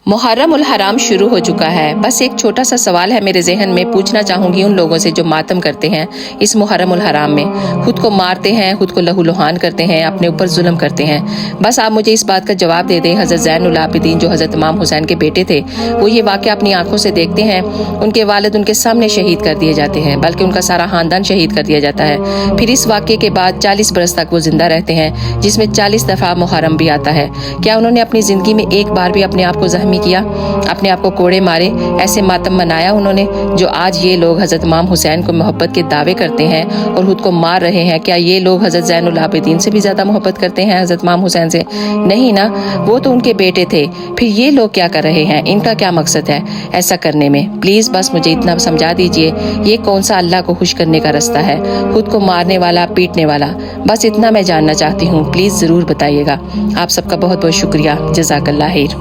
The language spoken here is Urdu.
محرم الحرام شروع ہو چکا ہے۔ بس ایک چھوٹا سا سوال ہے میرے ذہن میں، پوچھنا چاہوں گی ان لوگوں سے جو ماتم کرتے ہیں اس محرم الحرام میں، خود کو مارتے ہیں، خود کو لہو لہان کرتے ہیں، اپنے اوپر ظلم کرتے ہیں۔ بس آپ مجھے اس بات کا جواب دے دیں، حضرت زین العابدین جو حضرت امام حسین کے بیٹے تھے، وہ یہ واقعہ اپنی آنکھوں سے دیکھتے ہیں، ان کے والد ان کے سامنے شہید کر دیے جاتے ہیں، بلکہ ان کا سارا خاندان شہید کر دیا جاتا ہے۔ پھر اس واقعے کے بعد 40 برس تک وہ زندہ رہتے ہیں، جس میں 40 دفعہ محرم بھی آتا ہے۔ کیا انہوں نے اپنی زندگی میں ایک بار بھی اپنے آپ کو زخمی کیا، اپنے آپ کو کوڑے مارے، ایسے ماتم منایا انہوں نے؟ جو آج یہ لوگ حضرت امام حسین کو محبت کے دعوے کرتے ہیں اور خود کو مار رہے ہیں، کیا یہ لوگ حضرت زین العابدین سے بھی زیادہ محبت کرتے ہیں، حضرت امام حسین سے؟ نہیں نا، وہ تو ان کے بیٹے تھے۔ پھر یہ لوگ کیا کر رہے ہیں؟ ان کا کیا مقصد ہے ایسا کرنے میں؟ پلیز بس مجھے اتنا سمجھا دیجئے، یہ کون سا اللہ کو خوش کرنے کا رستہ ہے؟ خود کو مارنے والا، پیٹنے والا، بس اتنا میں جاننا چاہتی ہوں، پلیز ضرور بتائیے گا۔ آپ سب کا بہت بہت شکریہ، جزاک اللہ خیر۔